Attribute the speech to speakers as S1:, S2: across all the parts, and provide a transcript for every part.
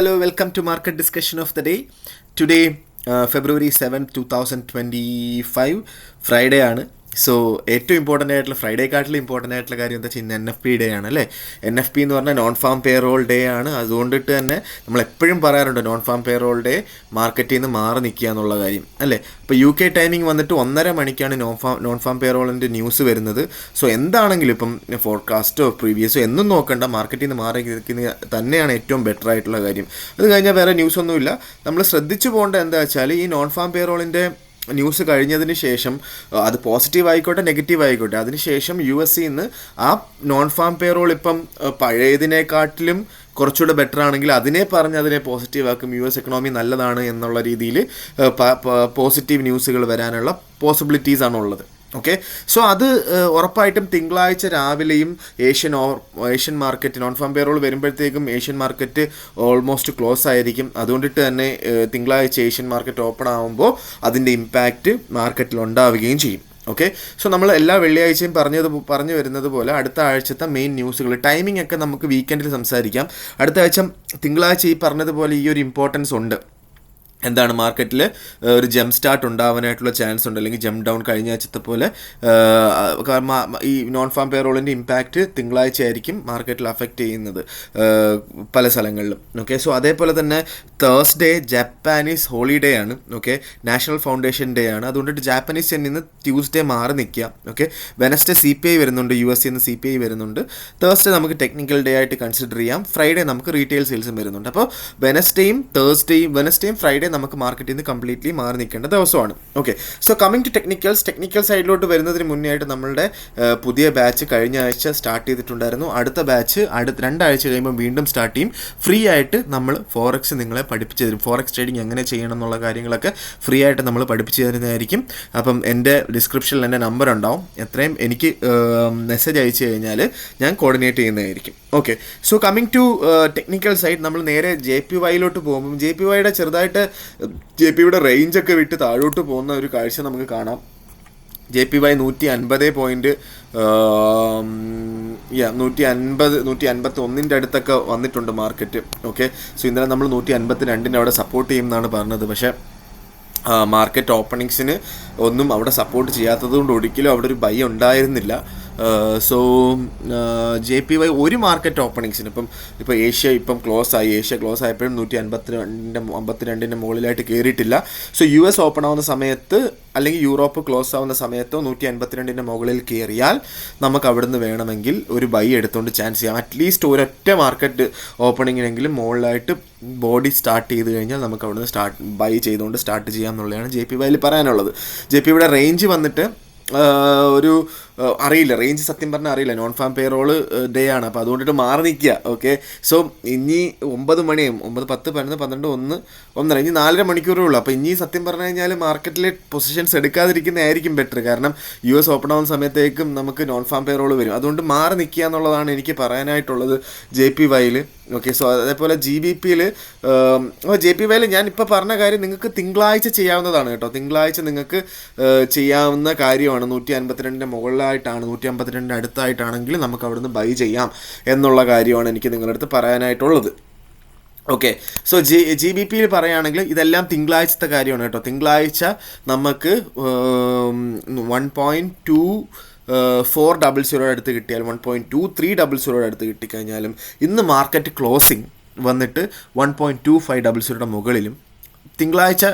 S1: Hello, welcome to Market Discussion of the Day. Today, February 7th, 2025, Friday ആണ്. So ഏറ്റവും important ആയിട്ടുള്ള ഫ്രൈഡേക്കാട്ടിലും important ആയിട്ടുള്ള കാര്യം എന്താ വെച്ചാൽ ഇന്ന് NFP ഡേ ആണ് അല്ലേ. NFP എന്ന് പറഞ്ഞാൽ നോൺ ഫാം പേറോൾ ഡേ ആണ്. അതുകൊണ്ടിട്ട് തന്നെ നമ്മൾ എപ്പോഴും പറയാറുണ്ട് നോൺ ഫാം പേറോൾ ഡേ മാർക്കറ്റിൽ നിന്ന് മാറി നിൽക്കുക എന്നുള്ള കാര്യം അല്ലേ. ഇപ്പോൾ UK ടൈമിംഗ് വന്നിട്ട് 1:30 മണിക്കാണ് നോൺ ഫാം പേറോളിൻ്റെ ന്യൂസ് വരുന്നത്. സോ എന്താണെങ്കിലും ഇപ്പം ഫോർകാസ്റ്റോ പ്രീവിയസോ എന്നും നോക്കണ്ട, മാർക്കറ്റിൽ നിന്ന് മാറി നിൽക്കുന്നത് തന്നെയാണ് ഏറ്റവും ബെറ്റർ ആയിട്ടുള്ള കാര്യം. അത് കഴിഞ്ഞാൽ വേറെ ന്യൂസൊന്നുമില്ല. നമ്മൾ ശ്രദ്ധിച്ചു പോകേണ്ടത് എന്താ വെച്ചാൽ ഈ നോൺ ഫാം പേറോളിൻ്റെ ന്യൂസ് കഴിഞ്ഞതിന് ശേഷം അത് പോസിറ്റീവ് ആയിക്കോട്ടെ നെഗറ്റീവ് ആയിക്കോട്ടെ, അതിനുശേഷം US നിന്ന് ആ നോൺ ഫാം പേറോൾ ഇപ്പം പഴയതിനെക്കാട്ടിലും കുറച്ചുകൂടെ ബെറ്റർ ആണെങ്കിൽ അതിനെ പറഞ്ഞ് അതിനെ പോസിറ്റീവ് ആക്കും. US എക്കണോമി നല്ലതാണ് എന്നുള്ള രീതിയിൽ പോസിറ്റീവ് ന്യൂസുകൾ വരാനുള്ള പോസിബിലിറ്റീസ് ആണുള്ളത്. ഓക്കെ, സോ അത് ഉറപ്പായിട്ടും തിങ്കളാഴ്ച രാവിലെയും Asian market non farm payroll വരുമ്പോഴത്തേക്കും ഏഷ്യൻ മാർക്കറ്റ് ഓൾമോസ്റ്റ് ക്ലോസ് ആയിരിക്കും. അതുകൊണ്ടിട്ട് തന്നെ തിങ്കളാഴ്ച ഏഷ്യൻ മാർക്കറ്റ് ഓപ്പൺ ആകുമ്പോൾ അതിൻ്റെ ഇമ്പാക്റ്റ് മാർക്കറ്റിൽ ഉണ്ടാവുകയും ചെയ്യും. ഓക്കെ, സോ നമ്മൾ എല്ലാ വെള്ളിയാഴ്ചയും പറഞ്ഞു വരുന്നത് പോലെ അടുത്ത ആഴ്ചത്തെ മെയിൻ ന്യൂസുകൾ ടൈമിംഗ് ഒക്കെ നമുക്ക് വീക്കെൻഡിൽ സംസാരിക്കാം. അടുത്ത ആഴ്ച തിങ്കളാഴ്ച ഈ പറഞ്ഞതുപോലെ ഈ ഒരു ഇമ്പോർട്ടൻസ് ഉണ്ട്. എന്താണ് മാർക്കറ്റിൽ ഒരു ജംപ് സ്റ്റാർട്ട് ഉണ്ടാവാനായിട്ടുള്ള ചാൻസ് ഉണ്ട്, അല്ലെങ്കിൽ ജംപ് ഡൗൺ കഴിഞ്ഞ ആഴ്ചത്തെ പോലെ. ഈ നോൺ ഫാം പേറോളിൻ്റെ ഇമ്പാക്റ്റ് തിങ്കളാഴ്ച ആയിരിക്കും മാർക്കറ്റിൽ അഫക്റ്റ് ചെയ്യുന്നത് പല സ്ഥലങ്ങളിലും. ഓക്കെ, സോ അതേപോലെ തന്നെ തേഴ്സ്ഡേ ജാപ്പാനീസ് ഹോളിഡേ ആണ്. ഓക്കെ, നാഷണൽ ഫൗണ്ടേഷൻ ഡേ ആണ്. അതുകൊണ്ടിട്ട് ജാപ്പനീസ് ചെന്നിൽ നിന്ന് ട്യൂസ്ഡേ മാറി നിൽക്കുക. ഓക്കെ, വെനസ്ഡേ CPI വരുന്നുണ്ട്, US നിന്ന് CPI വരുന്നുണ്ട്. തേഴ്സ്ഡേ നമുക്ക് ടെക്നിക്കൽ ഡേ ആയിട്ട് കൺസിഡർ ചെയ്യാം. ഫ്രൈഡേ നമുക്ക് റീറ്റെയിൽ സെയിൽസും വരുന്നുണ്ട്. അപ്പോൾ വെനസ്ഡേയും ഫ്രൈഡേ നമുക്ക് മാർക്കറ്റിൽ നിന്ന് കംപ്ലീറ്റ്ലി മാറി നിൽക്കേണ്ട ദിവസമാണ്. Okay, so coming to technical സൈഡിലോട്ട് വരുന്നതിന് മുന്നേ ആയിട്ട് നമ്മളുടെ പുതിയ ബാച്ച് കഴിഞ്ഞ ആഴ്ച സ്റ്റാർട്ട് ചെയ്തിട്ടുണ്ടായിരുന്നു. അടുത്ത ബാച്ച് 2 ആഴ്ച കഴിയുമ്പോൾ വീണ്ടും സ്റ്റാർട്ട് ചെയ്യും. ഫ്രീ ആയിട്ട് നമ്മൾ ഫോറക്സ് നിങ്ങളെ പഠിപ്പിച്ചു തരും. ഫോറക്സ് ട്രേഡിംഗ് എങ്ങനെ ചെയ്യണം എന്നുള്ള കാര്യങ്ങളൊക്കെ ഫ്രീ ആയിട്ട് നമ്മൾ പഠിപ്പിച്ചു തരുന്നതായിരിക്കും. അപ്പം എൻ്റെ ഡിസ്ക്രിപ്ഷനിൽ എൻ്റെ നമ്പർ ഉണ്ടാവും. എത്രയും എനിക്ക് മെസ്സേജ് അയച്ചു കഴിഞ്ഞാൽ ഞാൻ കോർഡിനേറ്റ് ചെയ്യുന്നതായിരിക്കും. Okay, so coming to technical side നമ്മൾ നേരെ JPYയിലോട്ട് പോകുമ്പം JPYയുടെ ചെറുതായിട്ട് JPYയുടെ റേഞ്ചൊക്കെ വിട്ട് താഴോട്ട് പോകുന്ന ഒരു കാഴ്ച നമുക്ക് കാണാം. JPY 151 അടുത്തൊക്കെ വന്നിട്ടുണ്ട് മാർക്കറ്റ്. ഓക്കെ, സോ ഇന്നലെ നമ്മൾ 152 അവിടെ സപ്പോർട്ട് ചെയ്യുമെന്നാണ് പറഞ്ഞത്. പക്ഷേ മാർക്കറ്റ് ഓപ്പണിങ്സിന് ഒന്നും അവിടെ സപ്പോർട്ട് ചെയ്യാത്തത് കൊണ്ട് ഒരിക്കലും അവിടെ ഒരു ബൈ ഉണ്ടായിരുന്നില്ല. സോ JPY ഒരു മാർക്കറ്റ് ഓപ്പണിങ്സിന് ഇപ്പോൾ ഏഷ്യ ക്ലോസ് ആയപ്പോഴും 152 മുകളിലായിട്ട് കയറിയിട്ടില്ല. സോ US ഓപ്പൺ ആവുന്ന സമയത്ത് അല്ലെങ്കിൽ യൂറോപ്പ് ക്ലോസ് ആവുന്ന സമയത്തോ 152 മുകളിൽ കയറിയാൽ നമുക്ക് അവിടുന്ന് വേണമെങ്കിൽ ഒരു ബൈ എടുത്തുകൊണ്ട് ചാൻസ് ചെയ്യാം. അറ്റ്ലീസ്റ്റ് ഒരൊറ്റ മാർക്കറ്റ് ഓപ്പണിങ്ങിനെങ്കിലും മുകളിലായിട്ട് ബോഡി സ്റ്റാർട്ട് ചെയ്ത് കഴിഞ്ഞാൽ നമുക്ക് അവിടുന്ന് ബൈ ചെയ്തുകൊണ്ട് സ്റ്റാർട്ട് ചെയ്യാം എന്നുള്ളതാണ് JPYയിൽ പറയാനുള്ളത്. JPYയുടെ റേഞ്ച് വന്നിട്ട് അറിയില്ല, റേഞ്ച് സത്യം പറഞ്ഞാൽ അറിയില്ല. നോൺ ഫാം പേറോള് ഡേ ആണ്, അപ്പോൾ അതുകൊണ്ടിട്ട് മാറി നിൽക്കുക. ഓക്കെ, സോ ഇനി 9 മണിയും 9, 10, 11, 12, 1, 1:30 ഇനി 4.5 മണിക്കൂറേ ഉള്ളൂ. അപ്പോൾ ഇനി സത്യം പറഞ്ഞു കഴിഞ്ഞാൽ മാർക്കറ്റിൽ പൊസിഷൻസ് എടുക്കാതിരിക്കുന്നതായിരിക്കും ബെറ്റർ. കാരണം US ഓപ്പൺ ആവുന്ന സമയത്തേക്കും നമുക്ക് നോൺ ഫാം പേറോള് വരും. അതുകൊണ്ട് മാറി നിൽക്കുക എന്നുള്ളതാണ് എനിക്ക് പറയാനായിട്ടുള്ളത് JPYയിൽ. ഓക്കെ, സോ അതേപോലെ JPYയിൽ ഞാൻ ഇപ്പോൾ പറഞ്ഞ കാര്യം നിങ്ങൾക്ക് തിങ്കളാഴ്ച ചെയ്യാവുന്നതാണ് കേട്ടോ. തിങ്കളാഴ്ച നിങ്ങൾക്ക് ചെയ്യാവുന്ന കാര്യമാണ്. 152 മുകളിലായിട്ടാണ്, 152 അടുത്തായിട്ടാണെങ്കിൽ നമുക്ക് അവിടുന്ന് ബൈ ചെയ്യാം എന്നുള്ള കാര്യമാണ് എനിക്ക് നിങ്ങളുടെ അടുത്ത് പറയാനായിട്ടുള്ളത്. ഓക്കെ, സോ GBPയിൽ പറയുകയാണെങ്കിൽ ഇതെല്ലാം തിങ്കളാഴ്ചത്തെ കാര്യമാണ് കേട്ടോ. തിങ്കളാഴ്ച നമുക്ക് 1.2400 അടുത്ത് കിട്ടിയാൽ 1.2300 അടുത്ത് കിട്ടിക്കഴിഞ്ഞാലും ഇന്ന് മാർക്കറ്റ് ക്ലോസിങ് വന്നിട്ട് 1.2500 മുകളിലും തിങ്കളാഴ്ച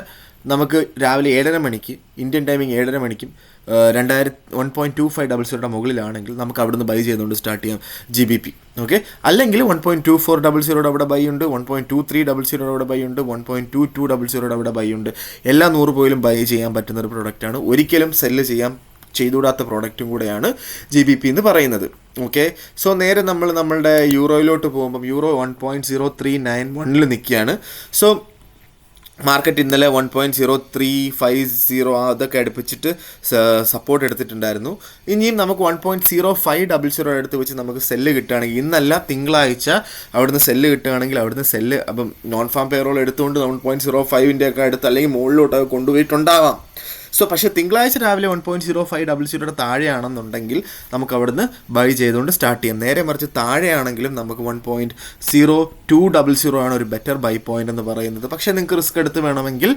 S1: നമുക്ക് രാവിലെ 7:30 മണിക്ക് ഇന്ത്യൻ ടൈമിംഗ് 7:30 മണിക്കും 1.2500 മുകളിലാണെങ്കിൽ നമുക്ക് അവിടുന്ന് ബൈ ചെയ്തുകൊണ്ട് സ്റ്റാർട്ട് ചെയ്യാം GBP. ഓക്കെ, അല്ലെങ്കിൽ 1.2400 അവിടെ ബൈ ഉണ്ട്, 1.2300 അവിടെ ബൈ ഉണ്ട്, 1.2200 അവിടെ ബൈ ഉണ്ട്. എല്ലാ 100 പോയിലും ബൈ ചെയ്യാൻ പറ്റുന്ന ഒരു പ്രൊഡക്റ്റാണ്. ഒരിക്കലും സെല്ല് ചെയ്തുകൂടാത്ത പ്രോഡക്റ്റും കൂടെയാണ് GBP എന്ന് പറയുന്നത്. ഓക്കെ, സോ നേരെ നമ്മളുടെ യൂറോയിലോട്ട് പോകുമ്പം യൂറോ 1.0391 നിൽക്കുകയാണ്. സോ മാർക്കറ്റ് ഇന്നലെ 1.0350 അതൊക്കെ അടുപ്പിച്ചിട്ട് സപ്പോർട്ട് എടുത്തിട്ടുണ്ടായിരുന്നു. ഇനിയും നമുക്ക് 1.0500 എടുത്ത് വെച്ച് നമുക്ക് സെല്ല് കിട്ടുകയാണെങ്കിൽ, ഇന്നല്ല തിങ്കളാഴ്ച അവിടുന്ന് സെല്ല് കിട്ടുകയാണെങ്കിൽ അവിടുന്ന് സെല്ല് അപ്പം നോൺ ഫാം പേറോൾ എടുത്തുകൊണ്ട് 1.05 ഒക്കെ അടുത്ത് അല്ലെങ്കിൽ മുകളിലോട്ടൊക്കെ കൊണ്ടുപോയിട്ടുണ്ടാവാം. സോ പക്ഷേ തിങ്കളാഴ്ച രാവിലെ 1.0500 താഴെയാണെന്നുണ്ടെങ്കിൽ നമുക്ക് അവിടുന്ന് ബൈ ചെയ്തുകൊണ്ട് സ്റ്റാർട്ട് ചെയ്യാം. നേരെ മറിച്ച് താഴെയാണെങ്കിലും നമുക്ക് 1.0200 ആണ് ഒരു ബെറ്റർ ബൈ പോയിന്റ് എന്ന് പറയുന്നത്. പക്ഷേ നിങ്ങൾക്ക് റിസ്ക് എടുത്ത് വേണമെങ്കിൽ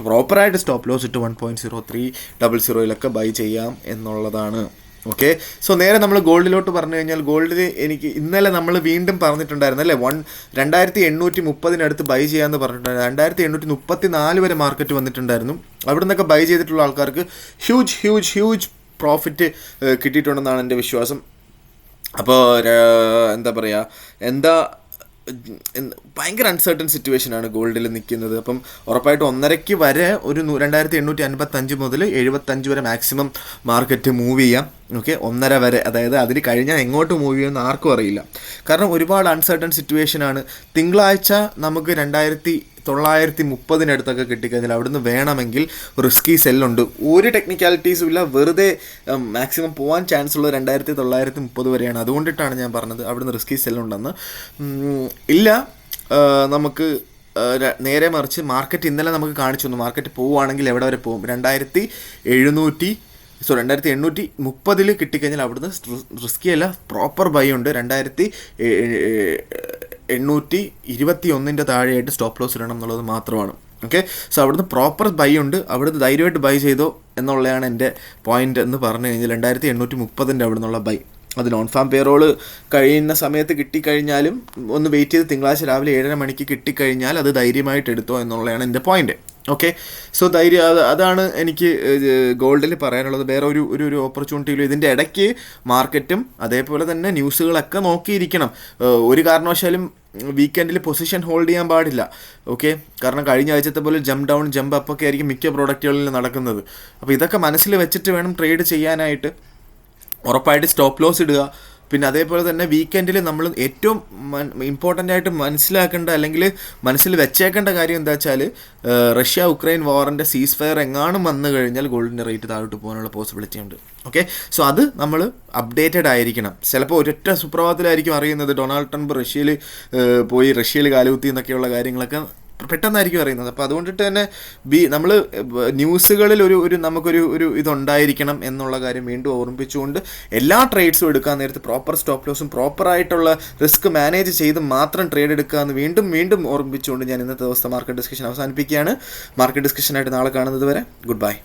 S1: പ്രോപ്പറായിട്ട് സ്റ്റോപ്പ് ലോസ് ഇട്ട് 1.0300 ബൈ ചെയ്യാം എന്നുള്ളതാണ്. ഓക്കെ, സോ നേരെ നമ്മൾ ഗോൾഡിലോട്ട് പറഞ്ഞു കഴിഞ്ഞാൽ ഗോൾഡിൽ എനിക്ക് ഇന്നലെ നമ്മൾ വീണ്ടും പറഞ്ഞിട്ടുണ്ടായിരുന്നു അല്ലേ, 2830 ബൈ ചെയ്യാമെന്ന് പറഞ്ഞിട്ടുണ്ടായിരുന്നു. 2834 വരെ മാർക്കറ്റ് വന്നിട്ടുണ്ടായിരുന്നു. അവിടെ നിന്നൊക്കെ ബൈ ചെയ്തിട്ടുള്ള ആൾക്കാർക്ക് ഹ്യൂജ് പ്രോഫിറ്റ് കിട്ടിയിട്ടുണ്ടെന്നാണ് എൻ്റെ വിശ്വാസം. അപ്പോൾ എന്താ പറയുക, ഭയങ്കര അൺസർട്ടൺ സിറ്റുവേഷനാണ് ഗോൾഡിൽ നിൽക്കുന്നത്. അപ്പം ഉറപ്പായിട്ടും 1.5 വരെ ഒരു 2855 മുതൽ 75 വരെ മാക്സിമം മാർക്കറ്റ് മൂവ് ചെയ്യാം. ഓക്കെ, 1.5 വരെ, അതായത് അതിന് കഴിഞ്ഞാൽ എങ്ങോട്ട് മൂവ് ചെയ്യുമെന്ന് ആർക്കും അറിയില്ല. കാരണം ഒരുപാട് അൺസർട്ടൺ സിറ്റുവേഷനാണ്. തിങ്കളാഴ്ച നമുക്ക് 2930 കിട്ടിക്കഴിഞ്ഞാൽ അവിടുന്ന് വേണമെങ്കിൽ റിസ്കി സെല്ലുണ്ട്. ഒരു ടെക്നിക്കാലിറ്റീസും ഇല്ല, വെറുതെ മാക്സിമം പോകാൻ ചാൻസ് ഉള്ളത് 2930 വരെയാണ്. അതുകൊണ്ടിട്ടാണ് ഞാൻ പറഞ്ഞത് അവിടുന്ന് റിസ്കി സെല്ലുണ്ടെന്ന്. ഇല്ല, നമുക്ക് നേരെ മറിച്ച് മാർക്കറ്റ് ഇന്നലെ നമുക്ക് കാണിച്ചു തന്നു. മാർക്കറ്റ് പോവുകയാണെങ്കിൽ എവിടെ വരെ പോകും, 2830 കിട്ടിക്കഴിഞ്ഞാൽ അവിടുന്ന് റിസ്കി അല്ല, പ്രോപ്പർ ബൈ ഉണ്ട്. 2821 താഴെയായിട്ട് സ്റ്റോപ്പ് ലോസ് ഇടണം എന്നുള്ളത് മാത്രമാണ്. ഓക്കെ, സോ അവിടുന്ന് പ്രോപ്പർ ബൈ ഉണ്ട്, അവിടുന്ന് ധൈര്യമായിട്ട് ബൈ ചെയ്തോ എന്നുള്ളതാണ് എൻ്റെ പോയിന്റ് എന്ന് പറഞ്ഞു കഴിഞ്ഞാൽ 2830 അവിടെ നിന്നുള്ള ബൈ. അത് നോൺ ഫാം പേറോള് കഴിയുന്ന സമയത്ത് കിട്ടിക്കഴിഞ്ഞാലും ഒന്ന് വെയിറ്റ് ചെയ്ത് തിങ്കളാഴ്ച രാവിലെ 7:30 മണിക്ക് കിട്ടിക്കഴിഞ്ഞാൽ അത് ധൈര്യമായിട്ട് എടുത്തോ എന്നുള്ളതാണ് എൻ്റെ പോയിന്റ്. ഓക്കെ, സോ അതാണ് എനിക്ക് ഗോൾഡിൽ പറയാനുള്ളത്. വേറെ ഒരു ഓപ്പർച്യൂണിറ്റിയിലും ഇതിൻ്റെ ഇടയ്ക്ക് മാർക്കറ്റും അതേപോലെ തന്നെ ന്യൂസുകളൊക്കെ നോക്കിയിരിക്കണം. ഒരു കാരണവശാലും വീക്കെൻഡിൽ പൊസിഷൻ ഹോൾഡ് ചെയ്യാൻ പാടില്ല. ഓക്കെ, കാരണം കഴിഞ്ഞ ആഴ്ചത്തെ പോലെ ജമ്പ് ഡൗൺ ജമ്പ് അപ്പ് ഒക്കെ ആയിരിക്കും മിക്ക പ്രോഡക്റ്റുകളിൽ നടക്കുന്നത്. അപ്പോൾ ഇതൊക്കെ മനസ്സിൽ വെച്ചിട്ട് വേണം ട്രേഡ് ചെയ്യാനായിട്ട്. ഉറപ്പായിട്ട് സ്റ്റോപ്പ് ലോസ് ഇടുക. പിന്നെ അതേപോലെ തന്നെ വീക്കെൻഡിൽ നമ്മൾ ഏറ്റവും ഇമ്പോർട്ടൻ്റ് ആയിട്ട് മനസ്സിലാക്കേണ്ട അല്ലെങ്കിൽ മനസ്സിൽ വെച്ചേക്കേണ്ട കാര്യം എന്താ വെച്ചാൽ, റഷ്യ ഉക്രൈൻ വാറിൻ്റെ സീസ് ഫയർ എങ്ങാനും വന്നു കഴിഞ്ഞാൽ ഗോൾഡിൻ്റെ റേറ്റ് താഴോട്ട് പോകാനുള്ള പോസിബിലിറ്റി ഉണ്ട്. ഓക്കെ, സോ അത് നമ്മൾ അപ്ഡേറ്റഡ് ആയിരിക്കണം. ചിലപ്പോൾ ഒരൊറ്റ സുപ്രഭാതത്തിലായിരിക്കും അറിയുന്നത് ഡൊണാൾഡ് ട്രംപ് റഷ്യയിൽ കാലുകുത്തി എന്നൊക്കെയുള്ള കാര്യങ്ങളൊക്കെ പെട്ടെന്നായിരിക്കും അറിയുന്നത്. അപ്പോൾ അതുകൊണ്ടിട്ട് തന്നെ നമ്മൾ ന്യൂസുകളിൽ നമുക്കൊരു ഇതുണ്ടായിരിക്കണം എന്നുള്ള കാര്യം വീണ്ടും ഓർമ്മിപ്പിച്ചുകൊണ്ട് എല്ലാ ട്രേഡ്സും എടുക്കാൻ നേരത്ത് പ്രോപ്പർ സ്റ്റോപ്പ് ലോസും പ്രോപ്പറായിട്ടുള്ള റിസ്ക് മാനേജ് ചെയ്ത് മാത്രം ട്രേഡ് എടുക്കുക എന്ന് വീണ്ടും ഓർമ്മിപ്പിച്ചുകൊണ്ട് ഞാൻ ഇന്നത്തെ ദിവസത്തെ മാർക്കറ്റ് ഡിസ്കഷൻ അവസാനിപ്പിക്കുകയാണ്. മാർക്കറ്റ് ഡിസ്കഷനായിട്ട് നാളെ കാണുന്നത് വരെ ഗുഡ് ബൈ.